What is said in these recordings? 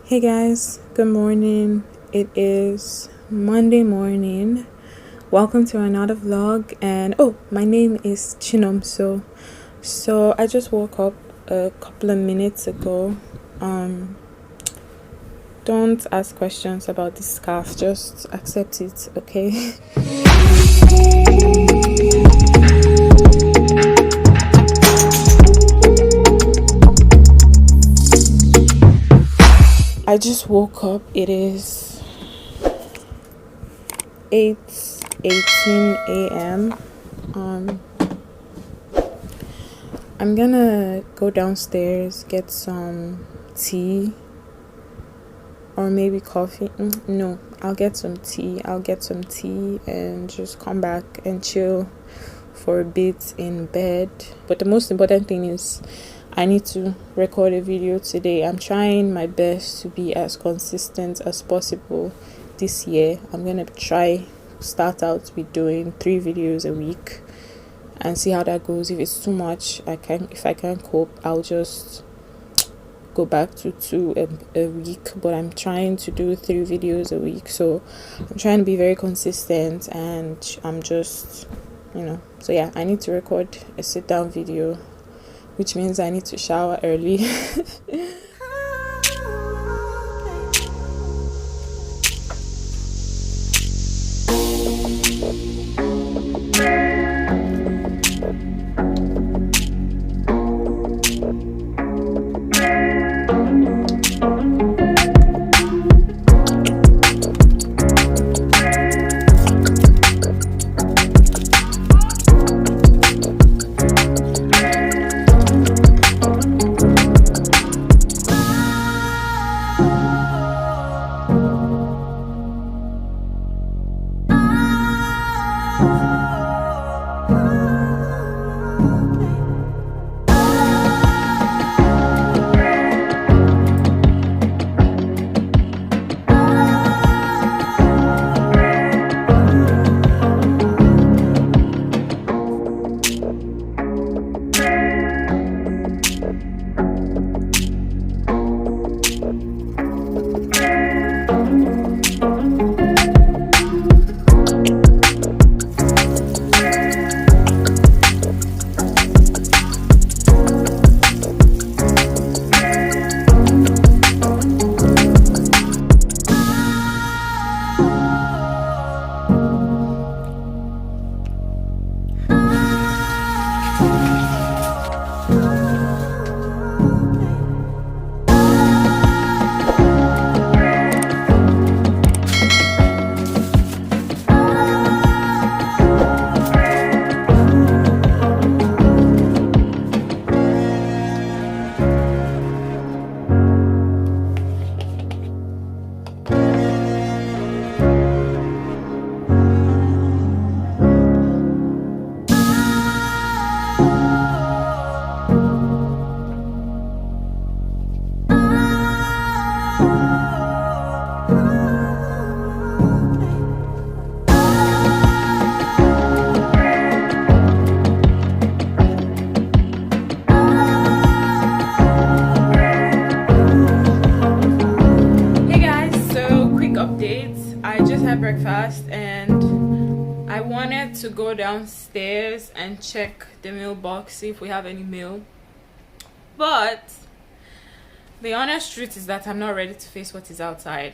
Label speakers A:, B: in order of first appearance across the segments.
A: Hey guys, good morning. It is Monday morning. Welcome to another vlog. And my name is Chinomso. So I just woke up a couple of minutes ago. Don't ask questions about this scarf, just accept it, okay? I just woke up. It is 8:18 a.m. I'm gonna go downstairs, get some tea or maybe coffee. No, I'll get some tea. And just come back and chill for a bit in bed. But the most important thing is I need to record a video today. I'm trying my best to be as consistent as possible this year. I'm gonna start out with doing 3 videos a week and see how that goes. If it's too much, if I can't cope, I'll just go back to 2 a week. But I'm trying to do 3 videos a week, so I'm trying to be very consistent, and I'm just so yeah, I need to record a sit down video, which means I need to shower early. Breakfast, and I wanted to go downstairs and check the mailbox, see if we have any mail. But the honest truth is that I'm not ready to face what is outside.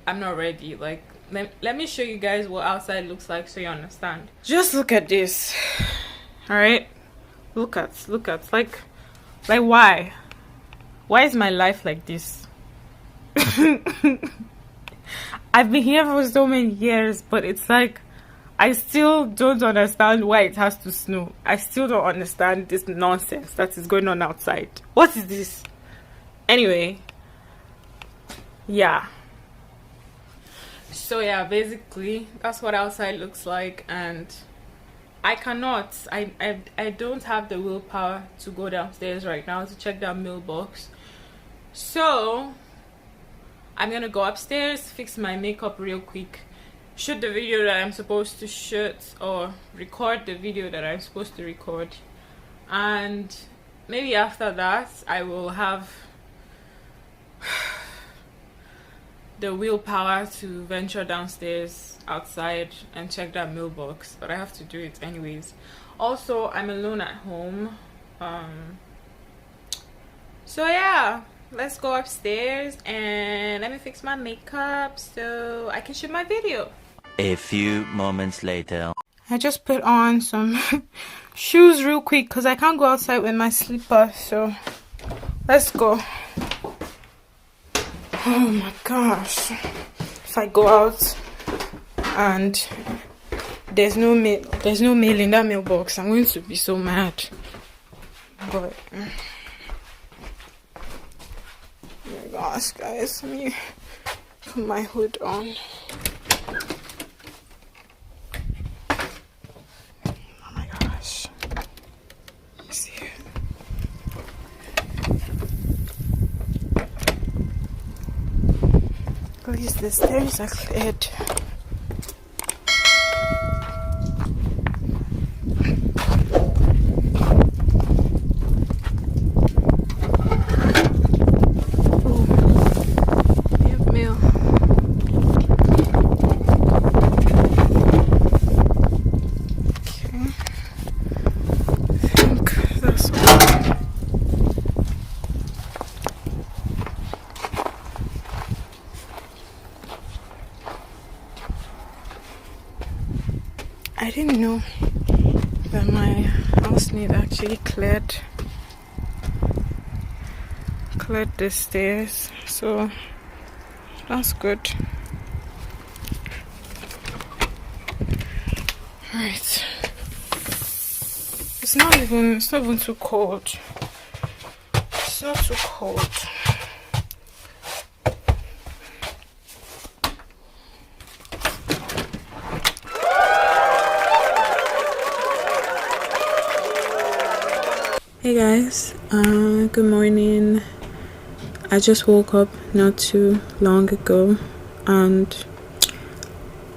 A: I'm not ready. Like, let me show you guys what outside looks like so you understand. Just look at this. All right, look at like why is my life like this? I've been here for so many years, but it's like I still don't understand why it has to snow. I still don't understand this nonsense that is going on outside. What is this? Anyway, yeah. So yeah, basically that's what outside looks like, and I don't have the willpower to go downstairs right now to check that mailbox. So I'm gonna go upstairs, fix my makeup real quick, shoot the video that I'm supposed to shoot, or record the video that I'm supposed to record, and maybe after that I will have the willpower to venture downstairs outside and check that mailbox, but I have to do it anyways. Also, I'm alone at home. So yeah, let's go upstairs and let me fix my makeup so I can shoot my video.
B: A few moments later.
A: I just put on some shoes real quick because I can't go outside with my slippers, so let's go. Oh my gosh, if I go out and there's no mail in that mailbox, I'm going to be so mad. But oh my gosh, guys, let me put my hood on. Oh my gosh, let's see. At least the stairs are cleared. I didn't know that my housemate actually cleared the stairs, so that's good. Right, it's not even too cold. It's not too cold. Hey guys, good morning. I just woke up not too long ago and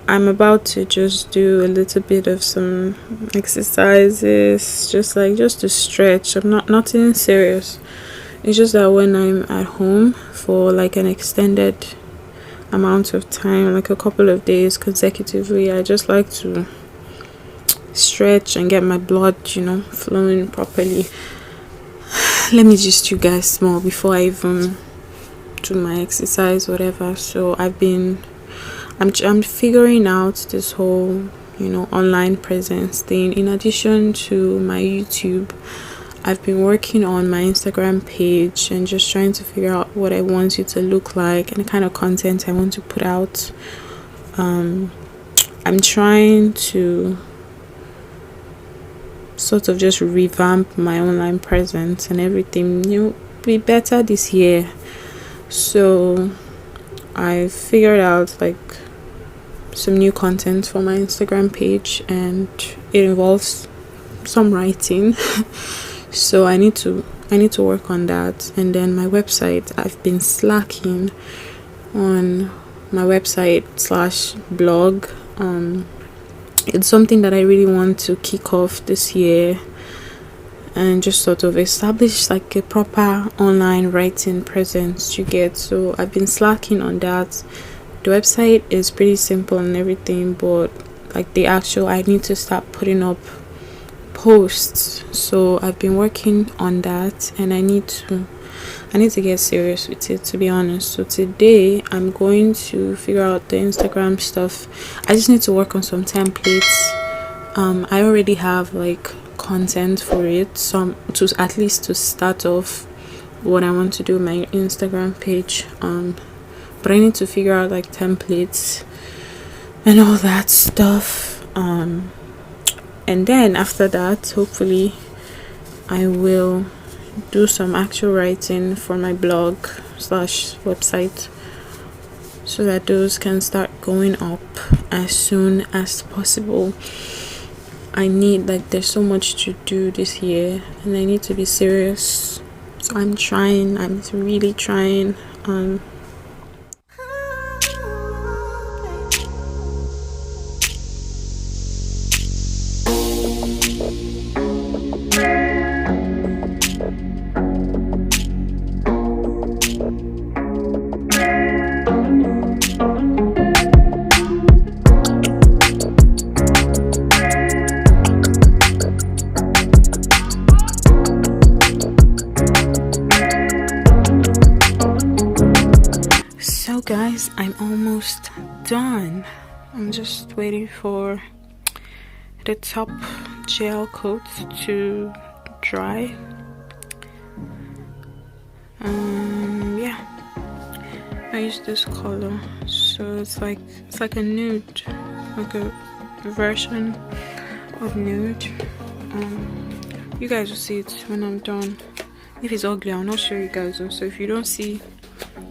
A: I'm about to just do a little bit of some exercises, just to stretch. I'm nothing serious. It's just that when I'm at home for like an extended amount of time, like a couple of days consecutively, I just like to stretch and get my blood, flowing properly. Let me just you guys small before I even do my exercise, whatever. So I'm figuring out this whole online presence thing. In addition to my YouTube, I've been working on my Instagram page and just trying to figure out what I want it to look like and the kind of content I want to put out. I'm trying to sort of just revamp my online presence and everything, be better this year. So I figured out like some new content for my Instagram page and it involves some writing. So I need to work on that. And then my website, I've been slacking on my website/blog. It's something that I really want to kick off this year and just sort of establish like a proper online writing presence you get. So I've been slacking on that. The website is pretty simple and everything, but like I need to start putting up posts. So I've been working on that and I need to get serious with it, to be honest. So today I'm going to figure out the Instagram stuff. I just need to work on some templates. I already have like content for it, at least to start off what I want to do with my Instagram page. But I need to figure out like templates and all that stuff. And then after that, hopefully I will do some actual writing for my blog/website so that those can start going up as soon as possible. There's so much to do this year and I need to be serious. So I'm really trying. guys, I'm almost done. I'm just waiting for the top gel coat to dry. Yeah, I use this color, so it's like a nude, like a version of nude. You guys will see it when I'm done. If it's ugly, I'll not show you guys. So if you don't see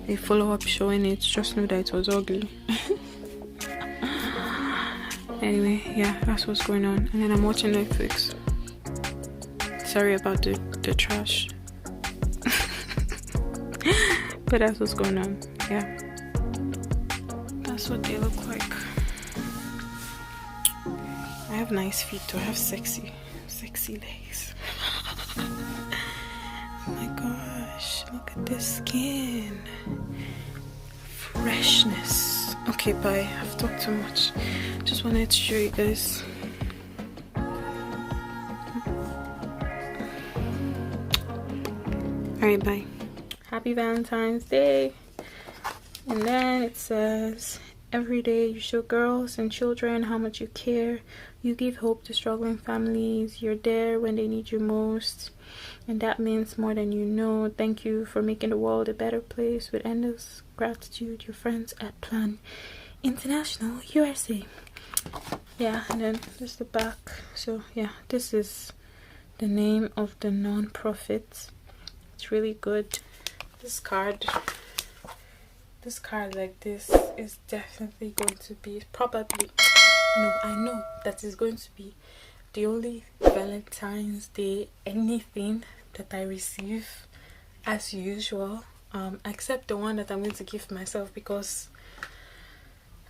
A: a follow-up showing it, just know that it was ugly. Anyway, yeah, that's what's going on. And then I'm watching Netflix. Sorry about the trash. But that's what's going on. Yeah, that's what they look like. I have nice feet too. I have sexy legs. Oh my gosh, look at this skin. Freshness. Okay, bye. I've talked too much. Just wanted to show you guys. Alright, bye. Happy Valentine's Day. And then it says, every day you show girls and children how much you care. You give hope to struggling families. You're there when they need you most. And that means more than you know. Thank you for making the world a better place. With endless gratitude, your friends at Plan International USA. Yeah, and then there's the back. So yeah, this is the name of the non-profit. It's really good. This card like this is definitely going to be, probably, no, I know that is going to be the only Valentine's Day anything that I receive as usual, except the one that I'm going to give myself, because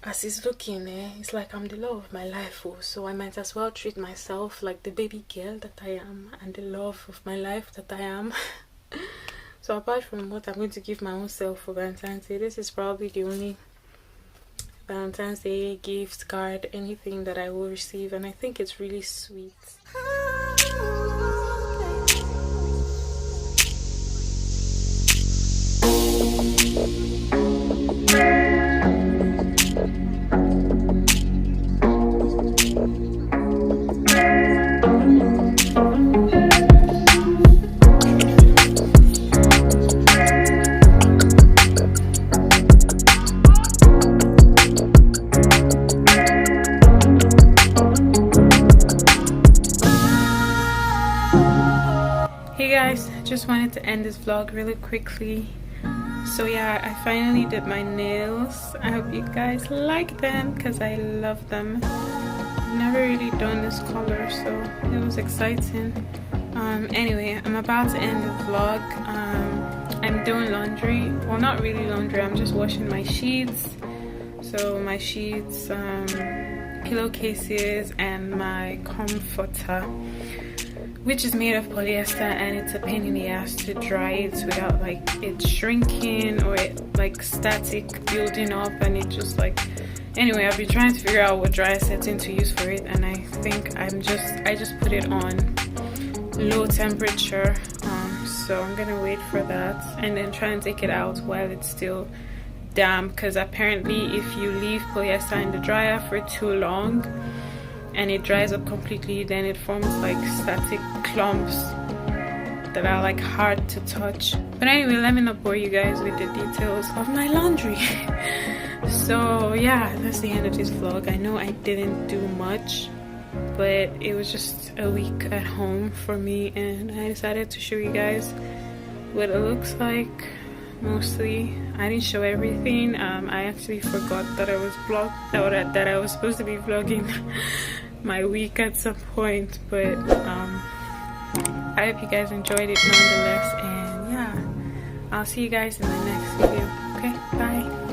A: as it's looking, it's like I'm the love of my life, so I might as well treat myself like the baby girl that I am and the love of my life that I am. So apart from what I'm going to give my own self for Valentine's Day, this is probably the only Valentine's Day gift, card, anything that I will receive, and I think it's really sweet. Hey guys, just wanted to end this vlog really quickly. So yeah, I finally did my nails. I hope you guys like them because I love them. I've never really done this color, so it was exciting. Anyway, I'm about to end the vlog. I'm doing laundry. Well, not really laundry, I'm just washing my sheets. So my sheets, pillowcases, and my comforter, which is made of polyester, and it's a pain in the ass to dry it without like it shrinking or it like static building up, and it just like, anyway, I've been trying to figure out what dryer setting to use for it, and I think I just put it on low temperature, so I'm gonna wait for that and then try and take it out while it's still damp, because apparently if you leave polyester in the dryer for too long and it dries up completely, then it forms like static clumps that are like hard to touch. But anyway, let me not bore you guys with the details of my laundry. So yeah, that's the end of this vlog. I know I didn't do much, but it was just a week at home for me, and I decided to show you guys what it looks like. Mostly, I didn't show everything. I actually forgot that I was that I was supposed to be vlogging my week at some point, but I hope you guys enjoyed it nonetheless, and yeah, I'll see you guys in the next video. Okay, bye.